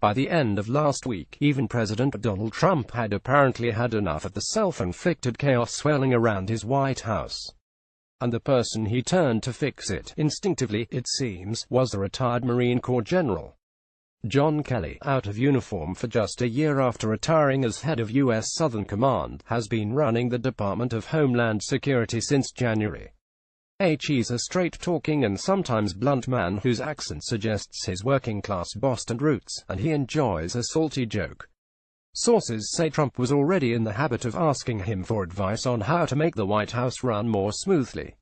By the end of last week, even President Donald Trump had apparently had enough of the self-inflicted chaos swirling around his White House. And the person he turned to fix it, instinctively, it seems, was the retired Marine Corps General John Kelly, out of uniform for just a year after retiring as head of U.S. Southern Command, has been running the Department of Homeland Security since January. He's a straight-talking and sometimes blunt man whose accent suggests his working-class Boston roots, and he enjoys a salty joke. Sources say Trump was already in the habit of asking him for advice on how to make the White House run more smoothly.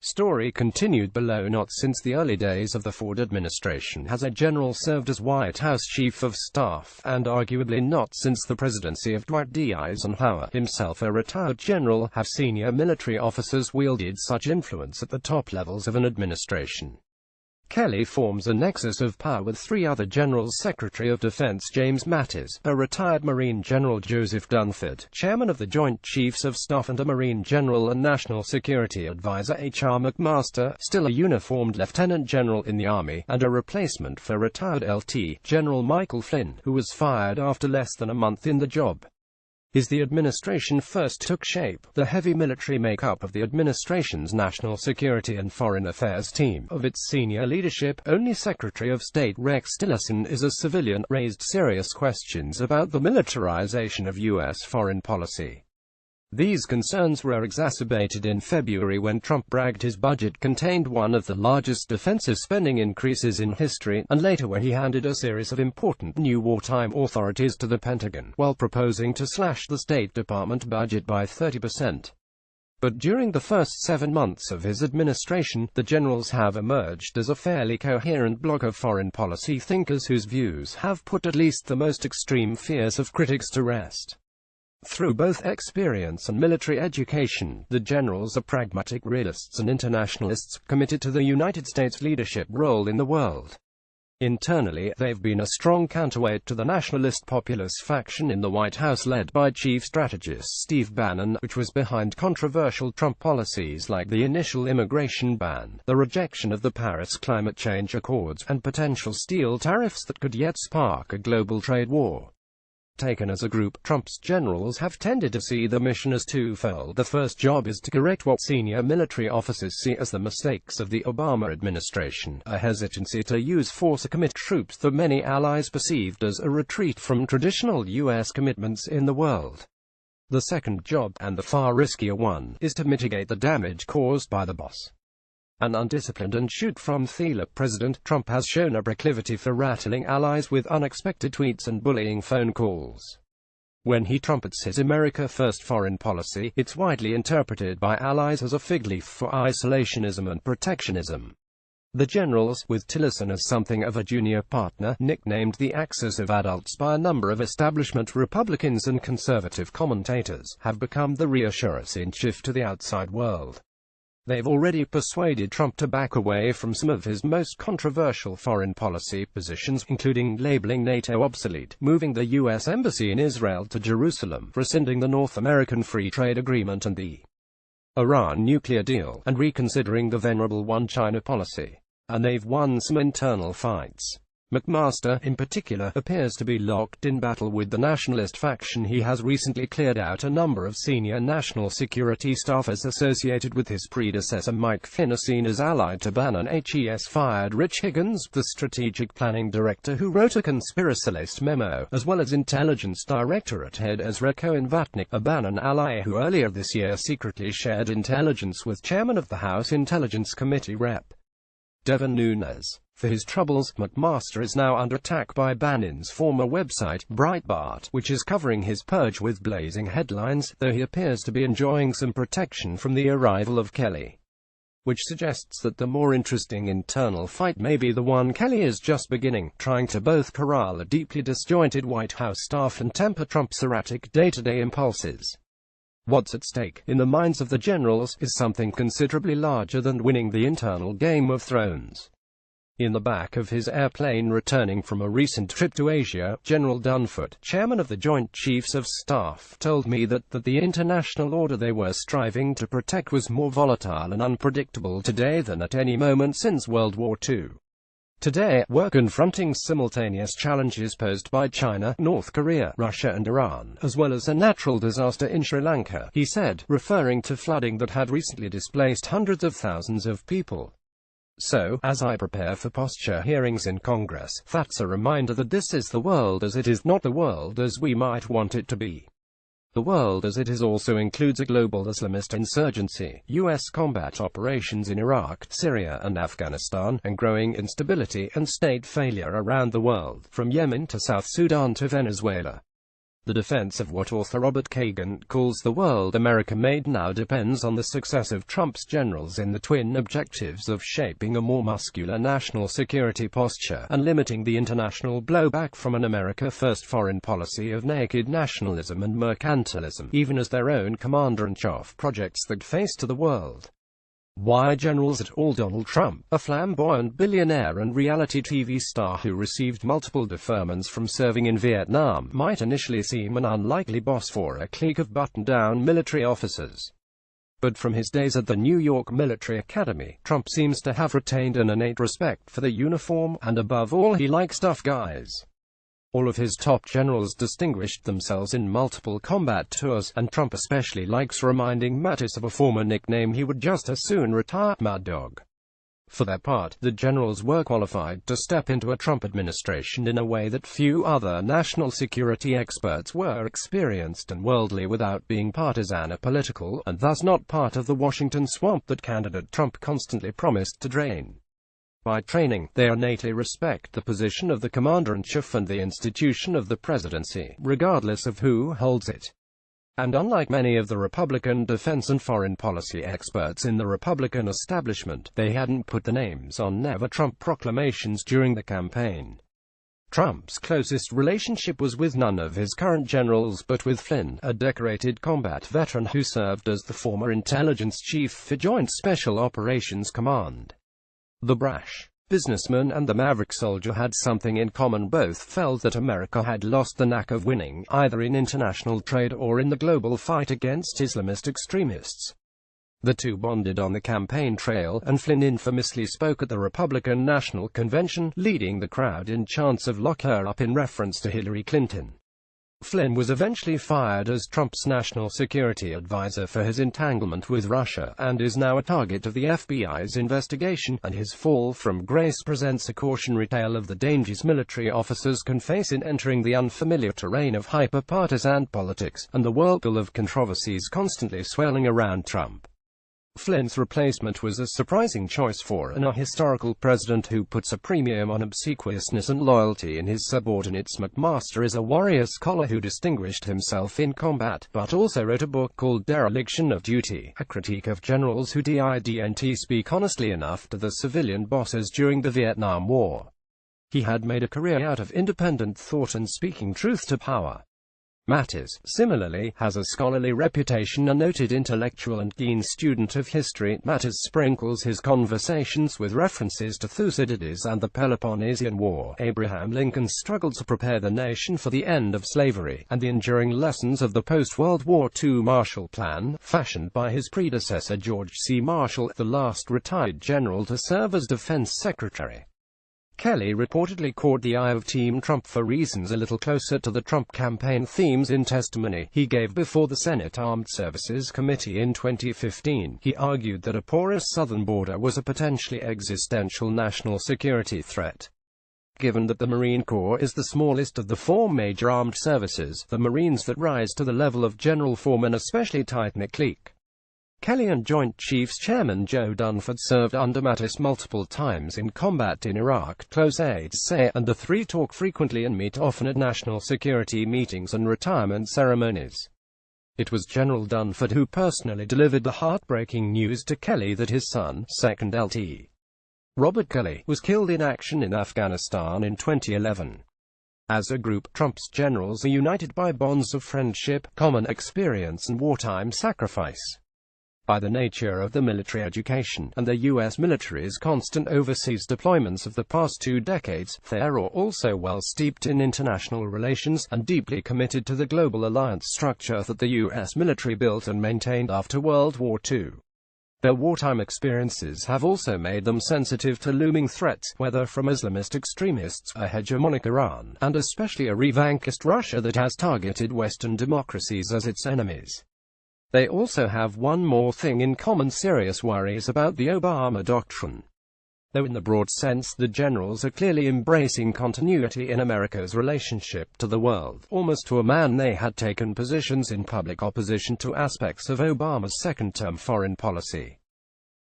Story continued below. Not since the early days of the Ford administration has a general served as White House Chief of Staff, and arguably not since the presidency of Dwight D. Eisenhower, himself a retired general, have senior military officers wielded such influence at the top levels of an administration. Kelly forms a nexus of power with three other generals: Secretary of Defense James Mattis, a retired Marine General Joseph Dunford, Chairman of the Joint Chiefs of Staff, and a Marine General and National Security Advisor H.R. McMaster, still a uniformed Lieutenant General in the Army, and a replacement for retired Lt. General Michael Flynn, who was fired after less than a month in the job. As the administration first took shape, the heavy military makeup of the administration's national security and foreign affairs team, of its senior leadership, only Secretary of State Rex Tillerson is a civilian, raised serious questions about the militarization of U.S. foreign policy. These concerns were exacerbated in February when Trump bragged his budget contained one of the largest defensive spending increases in history, and later when he handed a series of important new wartime authorities to the Pentagon, while proposing to slash the State Department budget by 30%. But during the first 7 months of his administration, the generals have emerged as a fairly coherent block of foreign policy thinkers whose views have put at least the most extreme fears of critics to rest. Through both experience and military education, the generals are pragmatic realists and internationalists, committed to the United States' leadership role in the world. Internally, they've been a strong counterweight to the nationalist populist faction in the White House led by Chief Strategist Steve Bannon, which was behind controversial Trump policies like the initial immigration ban, the rejection of the Paris climate change accords, and potential steel tariffs that could yet spark a global trade war. Taken as a group, Trump's generals have tended to see the mission as twofold. The first job is to correct what senior military officers see as the mistakes of the Obama administration, a hesitancy to use force to commit troops that many allies perceived as a retreat from traditional U.S. commitments in the world. The second job, and the far riskier one, is to mitigate the damage caused by the boss. An undisciplined and shoot-from-the-hip President Trump has shown a proclivity for rattling allies with unexpected tweets and bullying phone calls. When he trumpets his America First foreign policy, it's widely interpreted by allies as a fig leaf for isolationism and protectionism. The generals, with Tillerson as something of a junior partner, nicknamed the Axis of Adults by a number of establishment Republicans and conservative commentators, have become the reassurance in chief to the outside world. They've already persuaded Trump to back away from some of his most controversial foreign policy positions, including labeling NATO obsolete, moving the U.S. Embassy in Israel to Jerusalem, rescinding the North American Free Trade Agreement and the Iran nuclear deal, and reconsidering the venerable One China policy. And they've won some internal fights. McMaster, in particular, appears to be locked in battle with the nationalist faction. He has recently cleared out a number of senior national security staffers associated with his predecessor Mike Flynn, seen as allied to Bannon. Hes fired Rich Higgins, the strategic planning director who wrote a conspiracilist memo, as well as intelligence directorate head Ezra Cohen Vatnik, a Bannon ally who earlier this year secretly shared intelligence with chairman of the House Intelligence Committee Rep. Devin Nunes. For his troubles, McMaster is now under attack by Bannon's former website, Breitbart, which is covering his purge with blazing headlines, though he appears to be enjoying some protection from the arrival of Kelly. Which suggests that the more interesting internal fight may be the one Kelly is just beginning, trying to both corral a deeply disjointed White House staff and temper Trump's erratic day-to-day impulses. What's at stake, in the minds of the generals, is something considerably larger than winning the internal Game of Thrones. In the back of his airplane returning from a recent trip to Asia, General Dunford, chairman of the Joint Chiefs of Staff, told me that the international order they were striving to protect was more volatile and unpredictable today than at any moment since World War II. Today, we're confronting simultaneous challenges posed by China, North Korea, Russia and Iran, as well as a natural disaster in Sri Lanka, he said, referring to flooding that had recently displaced hundreds of thousands of people. So, as I prepare for posture hearings in Congress, that's a reminder that this is the world as it is, not the world as we might want it to be. The world as it is also includes a global Islamist insurgency, U.S. combat operations in Iraq, Syria and Afghanistan, and growing instability and state failure around the world, from Yemen to South Sudan to Venezuela. The defense of what author Robert Kagan calls the world America made now depends on the success of Trump's generals in the twin objectives of shaping a more muscular national security posture and limiting the international blowback from an America-first foreign policy of naked nationalism and mercantilism, even as their own commander-in-chief projects that face to the world. Why generals at all? Donald Trump, a flamboyant billionaire and reality TV star who received multiple deferments from serving in Vietnam, might initially seem an unlikely boss for a clique of buttoned-down military officers. But from his days at the New York Military Academy, Trump seems to have retained an innate respect for the uniform, and above all he likes tough guys. All of his top generals distinguished themselves in multiple combat tours, and Trump especially likes reminding Mattis of a former nickname he would just as soon retire, Mad Dog. For their part, the generals were qualified to step into a Trump administration in a way that few other national security experts were, experienced and worldly without being partisan or political, and thus not part of the Washington swamp that candidate Trump constantly promised to drain. By training, they innately respect the position of the commander-in-chief and the institution of the presidency, regardless of who holds it. And unlike many of the Republican defense and foreign policy experts in the Republican establishment, they hadn't put the names on Never Trump proclamations during the campaign. Trump's closest relationship was with none of his current generals but with Flynn, a decorated combat veteran who served as the former intelligence chief for Joint Special Operations Command. The brash businessman and the maverick soldier had something in common. Both felt that America had lost the knack of winning, either in international trade or in the global fight against Islamist extremists. The two bonded on the campaign trail, and Flynn infamously spoke at the Republican National Convention, leading the crowd in chants of "Lock her up" in reference to Hillary Clinton. Flynn was eventually fired as Trump's national security advisor for his entanglement with Russia, and is now a target of the FBI's investigation, and his fall from grace presents a cautionary tale of the dangers military officers can face in entering the unfamiliar terrain of hyper-partisan politics, and the whirlpool of controversies constantly swirling around Trump. Flynn's replacement was a surprising choice for an ahistorical president who puts a premium on obsequiousness and loyalty in his subordinates. McMaster is a warrior scholar who distinguished himself in combat, but also wrote a book called Dereliction of Duty, a critique of generals who didn't speak honestly enough to the civilian bosses during the Vietnam War. He had made a career out of independent thought and speaking truth to power. Mattis, similarly, has a scholarly reputation. A noted intellectual and keen student of history, Mattis sprinkles his conversations with references to Thucydides and the Peloponnesian War, Abraham Lincoln's struggle to prepare the nation for the end of slavery, and the enduring lessons of the post-World War II Marshall Plan, fashioned by his predecessor George C. Marshall, the last retired general to serve as defense secretary. Kelly reportedly caught the eye of Team Trump for reasons a little closer to the Trump campaign themes in testimony he gave before the Senate Armed Services Committee in 2015. He argued that a porous southern border was a potentially existential national security threat. Given that the Marine Corps is the smallest of the four major armed services, the Marines that rise to the level of general form an especially tight-knit clique. Kelly and Joint Chiefs Chairman Joe Dunford served under Mattis multiple times in combat in Iraq, close aides say, and the three talk frequently and meet often at national security meetings and retirement ceremonies. It was General Dunford who personally delivered the heartbreaking news to Kelly that his son, 2nd Lt. Robert Kelly, was killed in action in Afghanistan in 2011. As a group, Trump's generals are united by bonds of friendship, common experience and wartime sacrifice. By the nature of the military education, and the U.S. military's constant overseas deployments of the past 2 decades, they are also well steeped in international relations, and deeply committed to the global alliance structure that the U.S. military built and maintained after World War II. Their wartime experiences have also made them sensitive to looming threats, whether from Islamist extremists, a hegemonic Iran, and especially a revanchist Russia that has targeted Western democracies as its enemies. They also have one more thing in common: serious worries about the Obama doctrine. Though in the broad sense the generals are clearly embracing continuity in America's relationship to the world, almost to a man they had taken positions in public opposition to aspects of Obama's second-term foreign policy.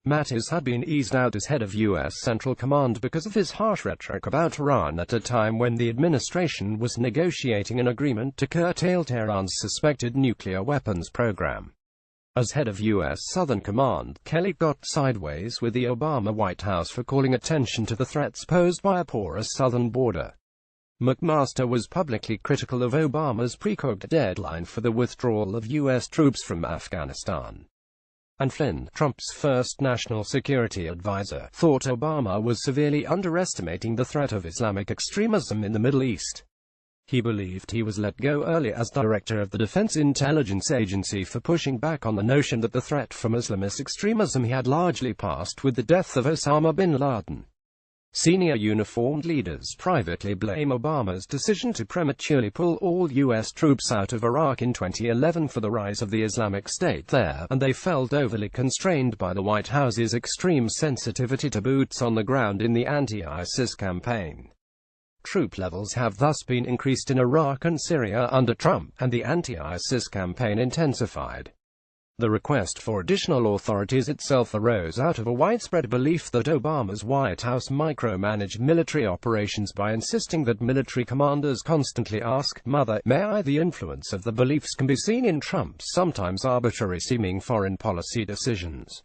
Mattis had been eased out as head of U.S. Central Command because of his harsh rhetoric about Iran at a time when the administration was negotiating an agreement to curtail Tehran's suspected nuclear weapons program. As head of U.S. Southern Command, Kelly got sideways with the Obama White House for calling attention to the threats posed by a porous southern border. McMaster was publicly critical of Obama's pre-cooked deadline for the withdrawal of U.S. troops from Afghanistan. And Flynn, Trump's first national security advisor, thought Obama was severely underestimating the threat of Islamic extremism in the Middle East. He believed he was let go early as director of the Defense Intelligence Agency for pushing back on the notion that the threat from Islamist extremism had largely passed with the death of Osama bin Laden. Senior uniformed leaders privately blame Obama's decision to prematurely pull all U.S. troops out of Iraq in 2011 for the rise of the Islamic State there, and they felt overly constrained by the White House's extreme sensitivity to boots on the ground in the anti-ISIS campaign. Troop levels have thus been increased in Iraq and Syria under Trump, and the anti-ISIS campaign intensified. The request for additional authorities itself arose out of a widespread belief that Obama's White House micromanaged military operations by insisting that military commanders constantly ask, "Mother, may I?" The influence of the beliefs can be seen in Trump's sometimes arbitrary-seeming foreign policy decisions.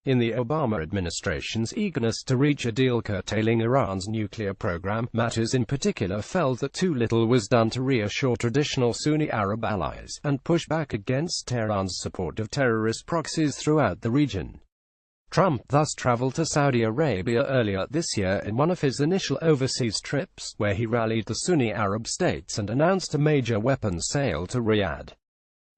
In the Obama administration's eagerness to reach a deal curtailing Iran's nuclear program, Mattis in particular felt that too little was done to reassure traditional Sunni Arab allies, and push back against Tehran's support of terrorist proxies throughout the region. Trump thus traveled to Saudi Arabia earlier this year in one of his initial overseas trips, where he rallied the Sunni Arab states and announced a major weapons sale to Riyadh.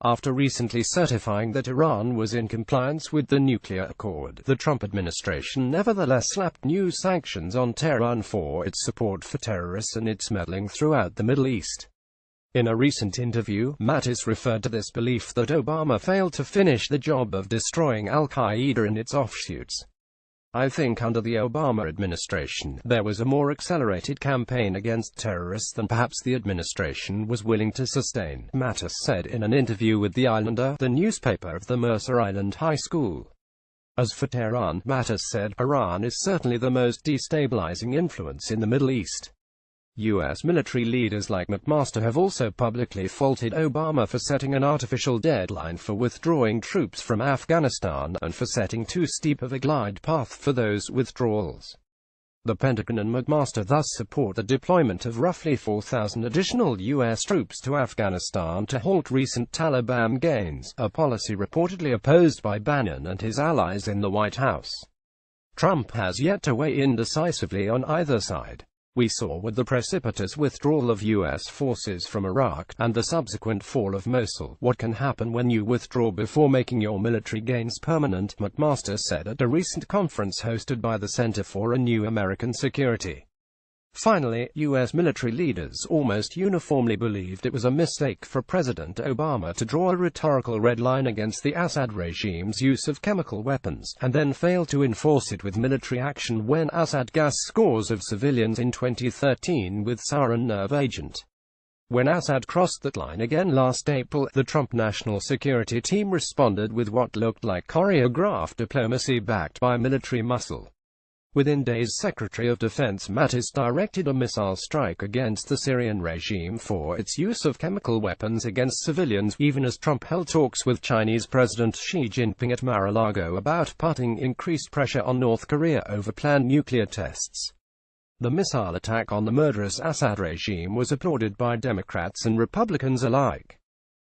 After recently certifying that Iran was in compliance with the nuclear accord, the Trump administration nevertheless slapped new sanctions on Tehran for its support for terrorists and its meddling throughout the Middle East. In a recent interview, Mattis referred to this belief that Obama failed to finish the job of destroying al-Qaeda and its offshoots. "I think under the Obama administration, there was a more accelerated campaign against terrorists than perhaps the administration was willing to sustain," Mattis said in an interview with The Islander, the newspaper of the Mercer Island High School. As for Tehran, Mattis said, "Iran is certainly the most destabilizing influence in the Middle East." U.S. military leaders like McMaster have also publicly faulted Obama for setting an artificial deadline for withdrawing troops from Afghanistan, and for setting too steep of a glide path for those withdrawals. The Pentagon and McMaster thus support the deployment of roughly 4,000 additional U.S. troops to Afghanistan to halt recent Taliban gains, a policy reportedly opposed by Bannon and his allies in the White House. Trump has yet to weigh in decisively on either side. We saw with the precipitous withdrawal of U.S. forces from Iraq, and the subsequent fall of Mosul, what can happen when you withdraw before making your military gains permanent, McMaster said at a recent conference hosted by the Center for a New American Security. Finally, U.S. military leaders almost uniformly believed it was a mistake for President Obama to draw a rhetorical red line against the Assad regime's use of chemical weapons, and then fail to enforce it with military action when Assad gassed scores of civilians in 2013 with sarin nerve agent. When Assad crossed that line again last April, the Trump National Security Team responded with what looked like choreographed diplomacy backed by military muscle. Within days, Secretary of Defense Mattis directed a missile strike against the Syrian regime for its use of chemical weapons against civilians, even as Trump held talks with Chinese President Xi Jinping at Mar-a-Lago about putting increased pressure on North Korea over planned nuclear tests. The missile attack on the murderous Assad regime was applauded by Democrats and Republicans alike.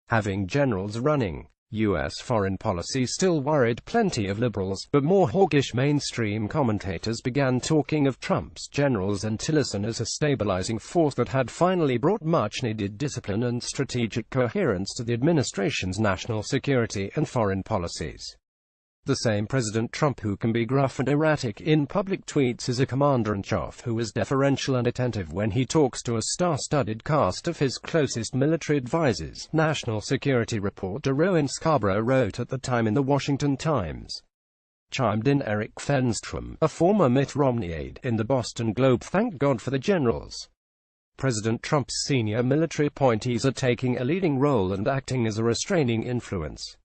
Having generals running U.S. foreign policy still worried plenty of liberals, but more hawkish mainstream commentators began talking of Trump's generals and Tillerson as a stabilizing force that had finally brought much-needed discipline and strategic coherence to the administration's national security and foreign policies. The same President Trump who can be gruff and erratic in public tweets is a commander-in-chief who is deferential and attentive when he talks to a star-studded cast of his closest military advisors, National Security reporter Rowan Scarborough wrote at the time in the Washington Times. Chimed in Eric Fenstrom, a former Mitt Romney aide, in the Boston Globe. Thank God for the generals. President Trump's senior military appointees are taking a leading role and acting as a restraining influence.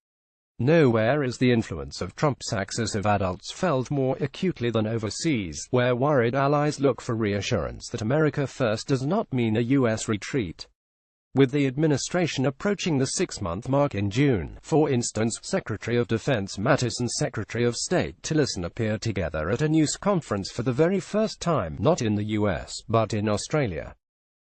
Nowhere is the influence of Trump's axis of adults felt more acutely than overseas, where worried allies look for reassurance that America first does not mean a U.S. retreat. With the administration approaching the 6-month mark in June, for instance, Secretary of Defense Mattis and Secretary of State Tillerson appeared together at a news conference for the very first time, not in the U.S., but in Australia.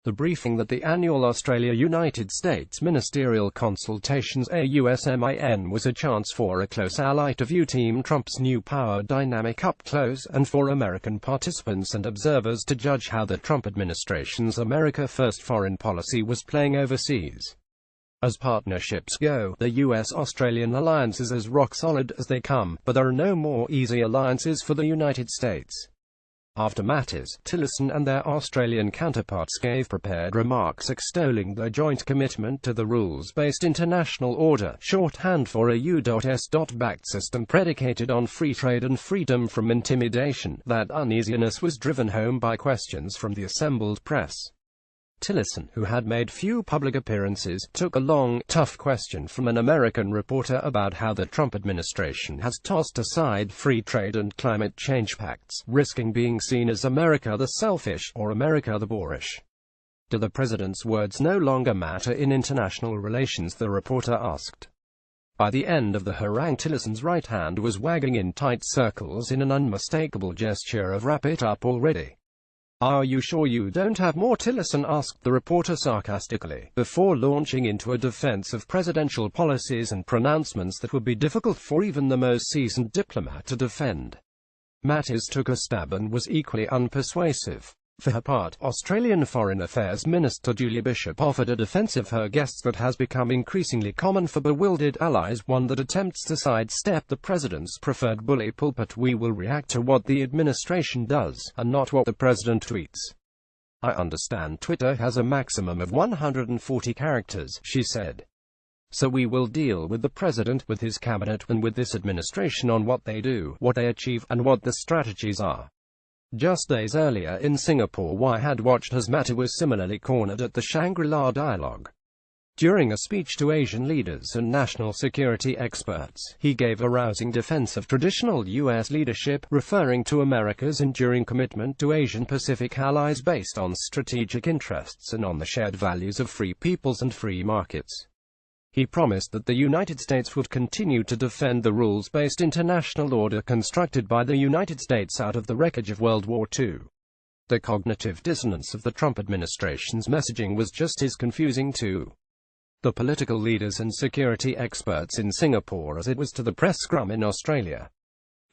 The briefing that the annual Australia-United States Ministerial Consultations AUSMIN was a chance for a close ally to view Team Trump's new power dynamic up close, and for American participants and observers to judge how the Trump administration's America First foreign policy was playing overseas. As partnerships go, the US-Australian alliance is as rock-solid as they come, but there are no more easy alliances for the United States. After Mattis, Tillerson and their Australian counterparts gave prepared remarks extolling their joint commitment to the rules-based international order, shorthand for a U.S.-backed system predicated on free trade and freedom from intimidation, that uneasiness was driven home by questions from the assembled press. Tillerson, who had made few public appearances, took a long, tough question from an American reporter about how the Trump administration has tossed aside free trade and climate change pacts, risking being seen as America the selfish, or America the boorish. Do the president's words no longer matter in international relations, the reporter asked. By the end of the harangue, Tillerson's right hand was wagging in tight circles in an unmistakable gesture of wrap it up already. Are you sure you don't have more? Tillerson asked the reporter sarcastically, before launching into a defense of presidential policies and pronouncements that would be difficult for even the most seasoned diplomat to defend. Mattis took a stab and was equally unpersuasive. For her part, Australian Foreign Affairs Minister Julia Bishop offered a defense of her guests that has become increasingly common for bewildered allies, one that attempts to sidestep the president's preferred bully pulpit. We will react to what the administration does, and not what the president tweets. I understand Twitter has a maximum of 140 characters, she said. So we will deal with the president, with his cabinet, and with this administration on what they do, what they achieve, and what the strategies are. Just days earlier in Singapore, I had watched as Mattis was similarly cornered at the Shangri-La dialogue. During a speech to Asian leaders and national security experts, he gave a rousing defense of traditional U.S. leadership, referring to America's enduring commitment to Asian-Pacific allies based on strategic interests and on the shared values of free peoples and free markets. He promised that the United States would continue to defend the rules-based international order constructed by the United States out of the wreckage of World War II. The cognitive dissonance of the Trump administration's messaging was just as confusing to the political leaders and security experts in Singapore as it was to the press scrum in Australia.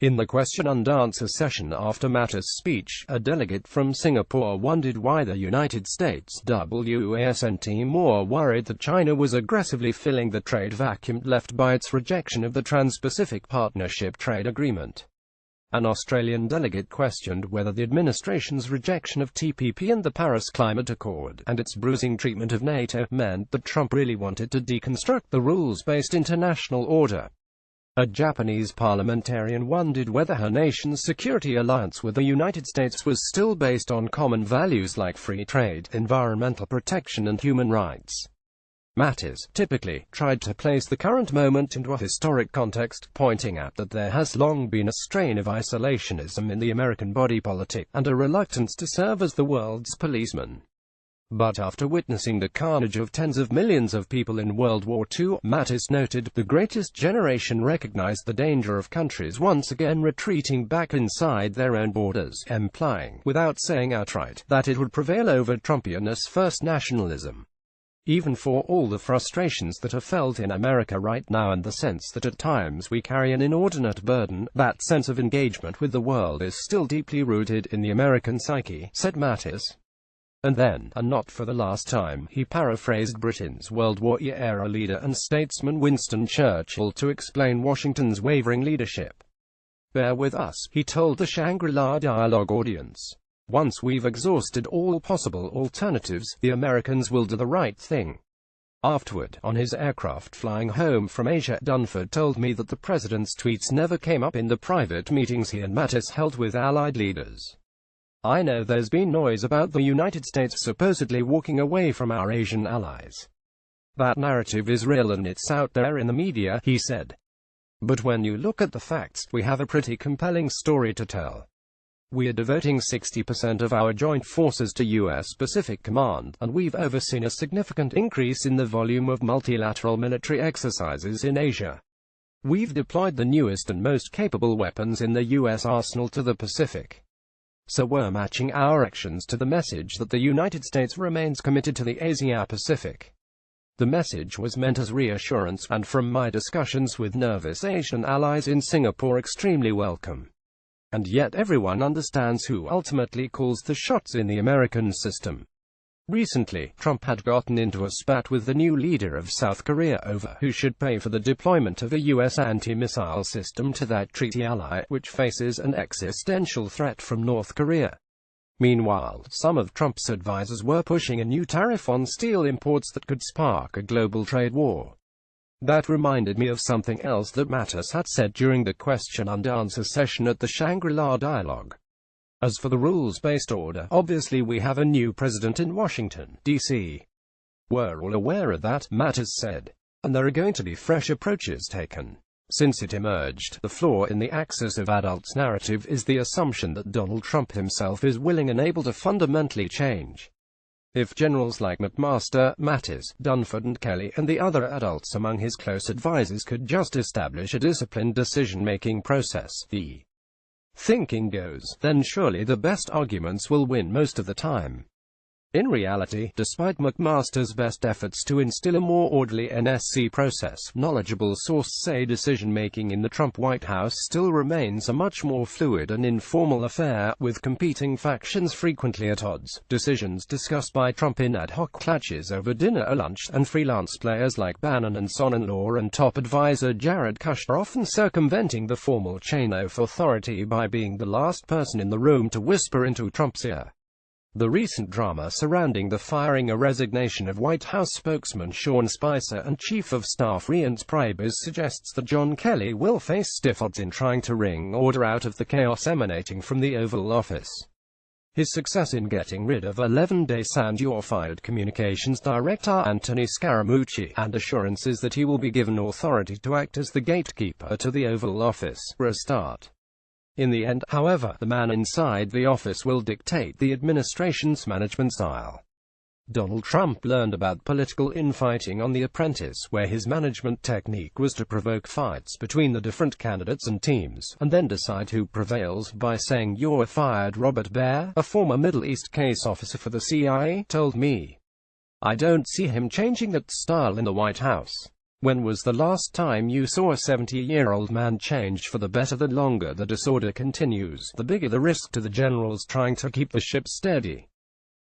In the question and answer session after Mattis' speech, a delegate from Singapore wondered why the United States wasn't more worried that China was aggressively filling the trade vacuum left by its rejection of the Trans-Pacific Partnership trade agreement. An Australian delegate questioned whether the administration's rejection of TPP and the Paris Climate Accord, and its bruising treatment of NATO, meant that Trump really wanted to deconstruct the rules-based international order. A Japanese parliamentarian wondered whether her nation's security alliance with the United States was still based on common values like free trade, environmental protection and human rights. Mattis, typically, tried to place the current moment into a historic context, pointing out that there has long been a strain of isolationism in the American body politic, and a reluctance to serve as the world's policeman. But after witnessing the carnage of tens of millions of people in World War II, Mattis noted, the greatest generation recognized the danger of countries once again retreating back inside their own borders, implying, without saying outright, that it would prevail over Trumpianist first nationalism. Even for all the frustrations that are felt in America right now and the sense that at times we carry an inordinate burden, that sense of engagement with the world is still deeply rooted in the American psyche, said Mattis. And then, and not for the last time, he paraphrased Britain's World War-era leader and statesman Winston Churchill to explain Washington's wavering leadership. "Bear with us," he told the Shangri-La Dialogue audience. "Once we've exhausted all possible alternatives, the Americans will do the right thing." Afterward, on his aircraft flying home from Asia, Dunford told me that the president's tweets never came up in the private meetings he and Mattis held with Allied leaders. "I know there's been noise about the United States supposedly walking away from our Asian allies. That narrative is real and it's out there in the media," he said. "But when you look at the facts, we have a pretty compelling story to tell. We are devoting 60% of our joint forces to U.S. Pacific Command, and we've overseen a significant increase in the volume of multilateral military exercises in Asia. We've deployed the newest and most capable weapons in the U.S. arsenal to the Pacific. So we're matching our actions to the message that the United States remains committed to the Asia-Pacific." The message was meant as reassurance, and from my discussions with nervous Asian allies in Singapore, extremely welcome. And yet everyone understands who ultimately calls the shots in the American system. Recently, Trump had gotten into a spat with the new leader of South Korea over who should pay for the deployment of a U.S. anti-missile system to that treaty ally, which faces an existential threat from North Korea. Meanwhile, some of Trump's advisors were pushing a new tariff on steel imports that could spark a global trade war. That reminded me of something else that Mattis had said during the question-and-answer session at the Shangri-La Dialogue. "As for the rules-based order, obviously we have a new president in Washington, D.C. We're all aware of that," Mattis said. "And there are going to be fresh approaches taken. Since it emerged, the flaw in the axis of adults narrative is the assumption that Donald Trump himself is willing and able to fundamentally change. If generals like McMaster, Mattis, Dunford and Kelly, and the other adults among his close advisors could just establish a disciplined decision-making process, the thinking goes, then surely the best arguments will win most of the time." In reality, despite McMaster's best efforts to instill a more orderly NSC process, knowledgeable sources say decision-making in the Trump White House still remains a much more fluid and informal affair, with competing factions frequently at odds, decisions discussed by Trump in ad hoc clashes over dinner or lunch, and freelance players like Bannon and son-in-law and top advisor Jared Kushner often circumventing the formal chain of authority by being the last person in the room to whisper into Trump's ear. The recent drama surrounding the firing or resignation of White House spokesman Sean Spicer and Chief of Staff Reince Priebus suggests that John Kelly will face stiff odds in trying to wring order out of the chaos emanating from the Oval Office. His success in getting rid of 11-day Sandior-fired communications director Anthony Scaramucci, and assurances that he will be given authority to act as the gatekeeper to the Oval Office, were a start. In the end, however, the man inside the office will dictate the administration's management style. Donald Trump learned about political infighting on The Apprentice, where his management technique was to provoke fights between the different candidates and teams, and then decide who prevails by saying, "You're fired." Robert Baer, a former Middle East case officer for the CIA, told me, "I don't see him changing that style in the White House. When was the last time you saw a 70-year-old man change for the better? The longer the disorder continues, the bigger the risk to the generals trying to keep the ship steady."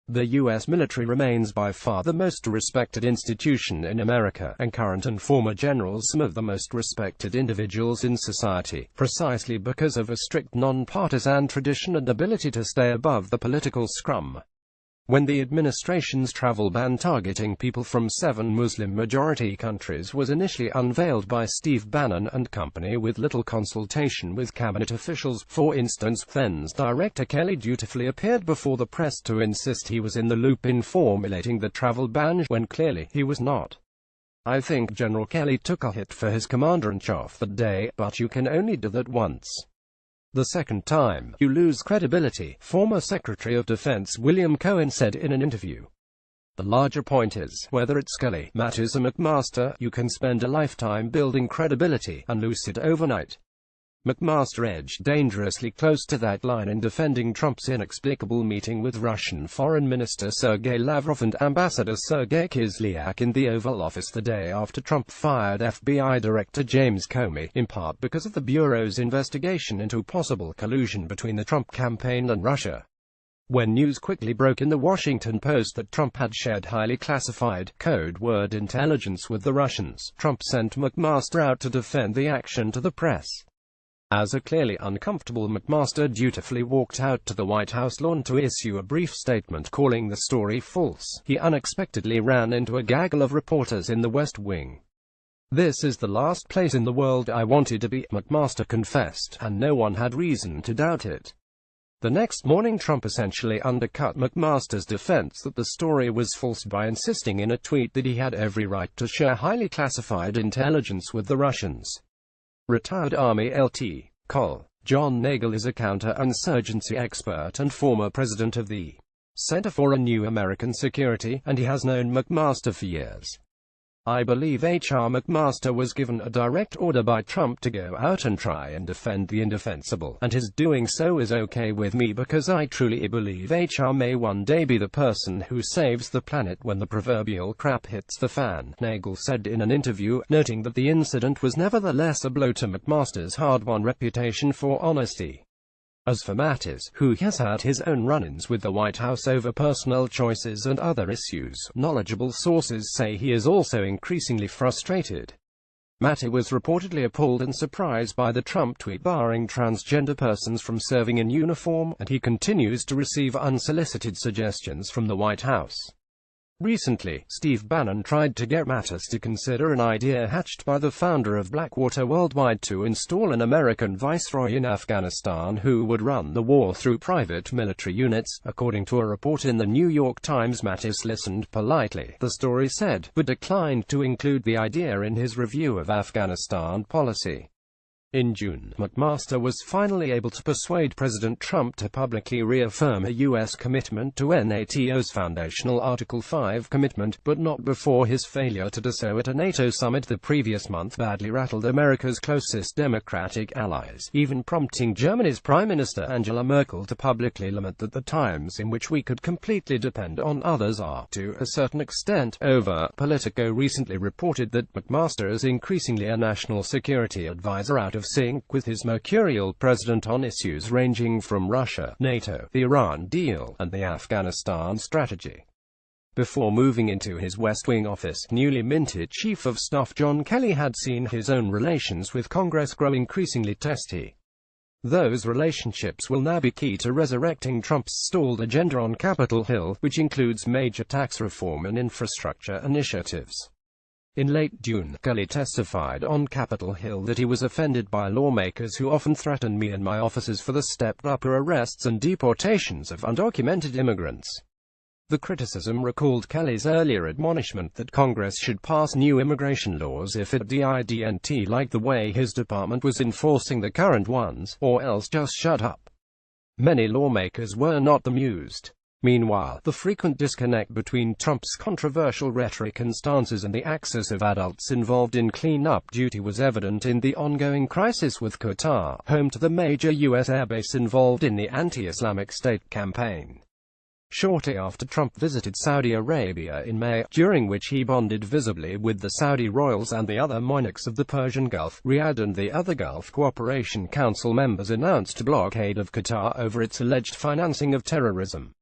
The U.S. military remains by far the most respected institution in America, and current and former generals some of the most respected individuals in society, precisely because of a strict non-partisan tradition and ability to stay above the political scrum. When the administration's travel ban targeting people from 7 Muslim-majority countries was initially unveiled by Steve Bannon and company with little consultation with cabinet officials, for instance, then's director Kelly dutifully appeared before the press to insist he was in the loop in formulating the travel ban, when clearly he was not. I think General Kelly took a hit for his commander-in-chief that day, but you can only do that once. The second time, you lose credibility, former Secretary of Defense William Cohen said in an interview. The larger point is, whether it's Kelly, Mattis or McMaster, you can spend a lifetime building credibility, and lose it overnight. McMaster edged dangerously close to that line in defending Trump's inexplicable meeting with Russian Foreign Minister Sergei Lavrov and Ambassador Sergei Kislyak in the Oval Office the day after Trump fired FBI Director James Comey, in part because of the Bureau's investigation into possible collusion between the Trump campaign and Russia. When news quickly broke in the Washington Post that Trump had shared highly classified, code-word intelligence with the Russians, Trump sent McMaster out to defend the action to the press. As a clearly uncomfortable McMaster dutifully walked out to the White House lawn to issue a brief statement calling the story false, he unexpectedly ran into a gaggle of reporters in the West Wing. "This is the last place in the world I wanted to be," McMaster confessed, and no one had reason to doubt it. The next morning Trump essentially undercut McMaster's defense that the story was false by insisting in a tweet that he had every right to share highly classified intelligence with the Russians. Retired Army Lt. Col. John Nagel is a counter-insurgency expert and former president of the Center for a New American Security, and he has known McMaster for years. "I believe H.R. McMaster was given a direct order by Trump to go out and try and defend the indefensible, and his doing so is okay with me because I truly believe H.R. may one day be the person who saves the planet when the proverbial crap hits the fan," Nagel said in an interview, noting that the incident was nevertheless a blow to McMaster's hard-won reputation for honesty. As for Mattis, who has had his own run-ins with the White House over personnel choices and other issues, knowledgeable sources say he is also increasingly frustrated. Mattis was reportedly appalled and surprised by the Trump tweet barring transgender persons from serving in uniform, and he continues to receive unsolicited suggestions from the White House. Recently, Steve Bannon tried to get Mattis to consider an idea hatched by the founder of Blackwater Worldwide to install an American viceroy in Afghanistan who would run the war through private military units. According to a report in the New York Times, Mattis listened politely, the story said, but declined to include the idea in his review of Afghanistan policy. In June, McMaster was finally able to persuade President Trump to publicly reaffirm a U.S. commitment to NATO's foundational Article 5 commitment, but not before his failure to do so at a NATO summit the previous month badly rattled America's closest democratic allies, even prompting Germany's Prime Minister Angela Merkel to publicly lament that the times in which we could completely depend on others are, to a certain extent, over. Politico recently reported that McMaster is increasingly a national security advisor out of sync with his mercurial president on issues ranging from Russia, NATO, the Iran deal, and the Afghanistan strategy. Before moving into his West Wing office, newly minted Chief of Staff John Kelly had seen his own relations with Congress grow increasingly testy. Those relationships will now be key to resurrecting Trump's stalled agenda on Capitol Hill, which includes major tax reform and infrastructure initiatives. In late June, Kelly testified on Capitol Hill that he was offended by lawmakers who often threaten me and my officers for the stepped-up arrests and deportations of undocumented immigrants. The criticism recalled Kelly's earlier admonishment that Congress should pass new immigration laws if it didn't like the way his department was enforcing the current ones, or else just shut up. Many lawmakers were not amused. Meanwhile, the frequent disconnect between Trump's controversial rhetoric and stances and the axis of adults involved in clean-up duty was evident in the ongoing crisis with Qatar, home to the major U.S. airbase involved in the anti-Islamic State campaign. Shortly after Trump visited Saudi Arabia in May, during which he bonded visibly with the Saudi royals and the other monarchs of the Persian Gulf, Riyadh and the other Gulf Cooperation Council members announced a blockade of Qatar over its alleged financing of terrorism.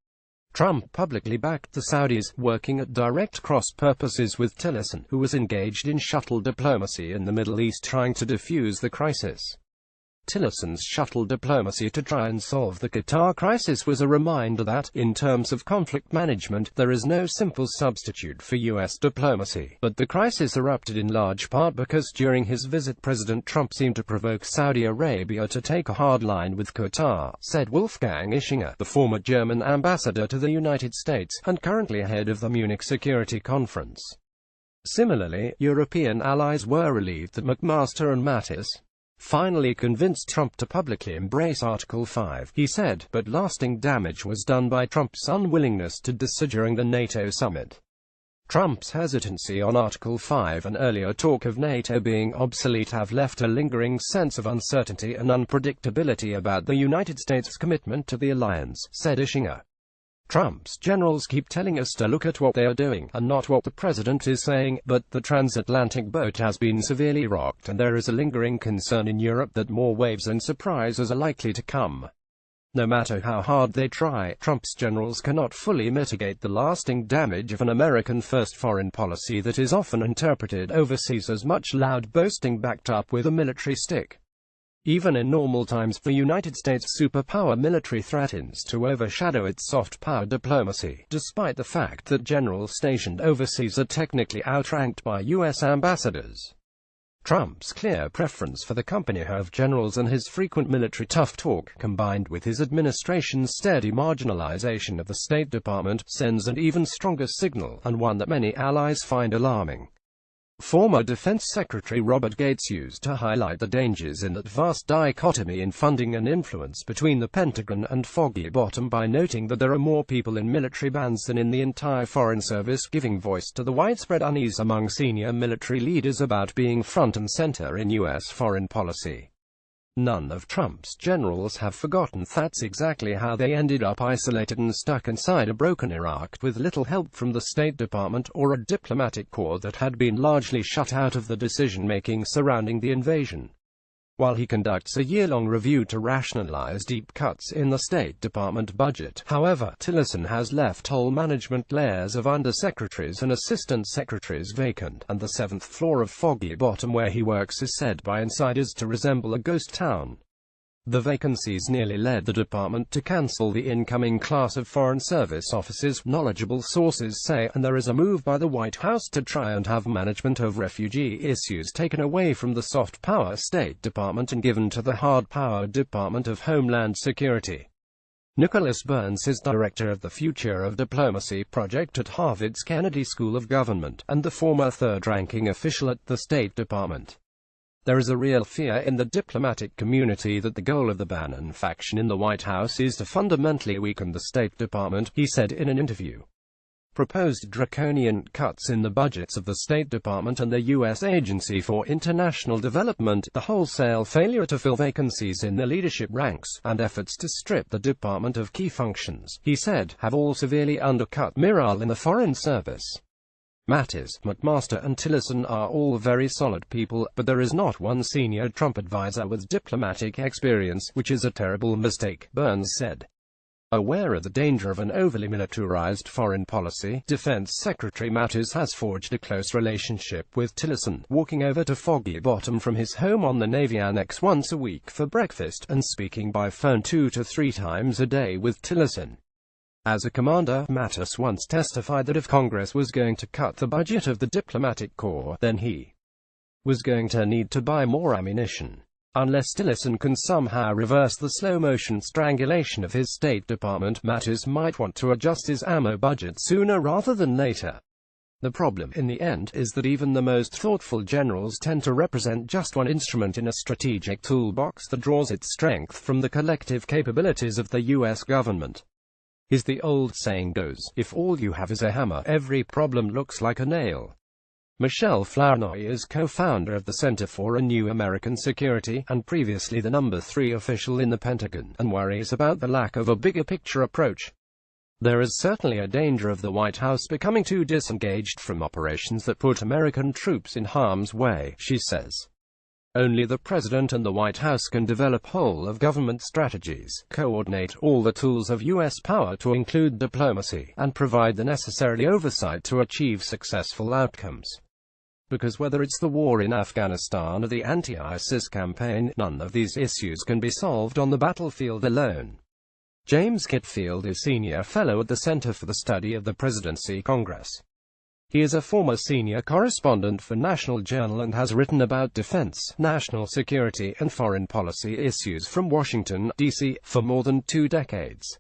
Trump publicly backed the Saudis, working at direct cross-purposes with Tillerson, who was engaged in shuttle diplomacy in the Middle East trying to defuse the crisis. Tillerson's shuttle diplomacy to try and solve the Qatar crisis was a reminder that, in terms of conflict management, there is no simple substitute for U.S. diplomacy. But the crisis erupted in large part because during his visit President Trump seemed to provoke Saudi Arabia to take a hard line with Qatar, said Wolfgang Ischinger, the former German ambassador to the United States, and currently head of the Munich Security Conference. Similarly, European allies were relieved that McMaster and Mattis finally convinced Trump to publicly embrace Article 5, he said, but lasting damage was done by Trump's unwillingness to do so during the NATO summit. Trump's hesitancy on Article 5 and earlier talk of NATO being obsolete have left a lingering sense of uncertainty and unpredictability about the United States' commitment to the alliance, said Ischinger. Trump's generals keep telling us to look at what they are doing, and not what the president is saying, but the transatlantic boat has been severely rocked and there is a lingering concern in Europe that more waves and surprises are likely to come. No matter how hard they try, Trump's generals cannot fully mitigate the lasting damage of an American-first foreign policy that is often interpreted overseas as much loud boasting backed up with a military stick. Even in normal times, the United States superpower military threatens to overshadow its soft power diplomacy, despite the fact that generals stationed overseas are technically outranked by U.S. ambassadors. Trump's clear preference for the company of generals and his frequent military tough talk, combined with his administration's steady marginalization of the State Department, sends an even stronger signal, and one that many allies find alarming. Former Defense Secretary Robert Gates used to highlight the dangers in that vast dichotomy in funding and influence between the Pentagon and Foggy Bottom by noting that there are more people in military bands than in the entire Foreign Service, giving voice to the widespread unease among senior military leaders about being front and center in U.S. foreign policy. None of Trump's generals have forgotten that's exactly how they ended up isolated and stuck inside a broken Iraq, with little help from the State Department or a diplomatic corps that had been largely shut out of the decision-making surrounding the invasion. While he conducts a year-long review to rationalize deep cuts in the State Department budget, however, Tillerson has left whole management layers of undersecretaries and assistant secretaries vacant, and the 7th floor of Foggy Bottom where he works is said by insiders to resemble a ghost town. The vacancies nearly led the department to cancel the incoming class of Foreign Service officers, knowledgeable sources say, and there is a move by the White House to try and have management of refugee issues taken away from the soft power State Department and given to the hard power Department of Homeland Security. Nicholas Burns is director of the Future of Diplomacy project at Harvard's Kennedy School of Government, and the former third-ranking official at the State Department. There is a real fear in the diplomatic community that the goal of the Bannon faction in the White House is to fundamentally weaken the State Department, he said in an interview. Proposed draconian cuts in the budgets of the State Department and the U.S. Agency for International Development, the wholesale failure to fill vacancies in the leadership ranks, and efforts to strip the department of key functions, he said, have all severely undercut morale in the Foreign Service. Mattis, McMaster and Tillerson are all very solid people, but there is not one senior Trump advisor with diplomatic experience, which is a terrible mistake, Burns said. Aware of the danger of an overly militarized foreign policy, Defense Secretary Mattis has forged a close relationship with Tillerson, walking over to Foggy Bottom from his home on the Navy Annex once a week for breakfast, and speaking by phone 2 to 3 times a day with Tillerson. As a commander, Mattis once testified that if Congress was going to cut the budget of the diplomatic corps, then he was going to need to buy more ammunition. Unless Tillerson can somehow reverse the slow-motion strangulation of his State Department, Mattis might want to adjust his ammo budget sooner rather than later. The problem, in the end, is that even the most thoughtful generals tend to represent just one instrument in a strategic toolbox that draws its strength from the collective capabilities of the U.S. government. As the old saying goes, if all you have is a hammer, every problem looks like a nail. Michelle Flournoy is co-founder of the Center for a New American Security, and previously the number 3 official in the Pentagon, and worries about the lack of a bigger-picture approach. There is certainly a danger of the White House becoming too disengaged from operations that put American troops in harm's way, she says. Only the President and the White House can develop whole-of-government strategies, coordinate all the tools of U.S. power to include diplomacy, and provide the necessary oversight to achieve successful outcomes. Because whether it's the war in Afghanistan or the anti-ISIS campaign, none of these issues can be solved on the battlefield alone. James Kitfield is Senior Fellow at the Center for the Study of the Presidency Congress. He is a former senior correspondent for National Journal and has written about defense, national security, and foreign policy issues from Washington, D.C., for more than 2 decades.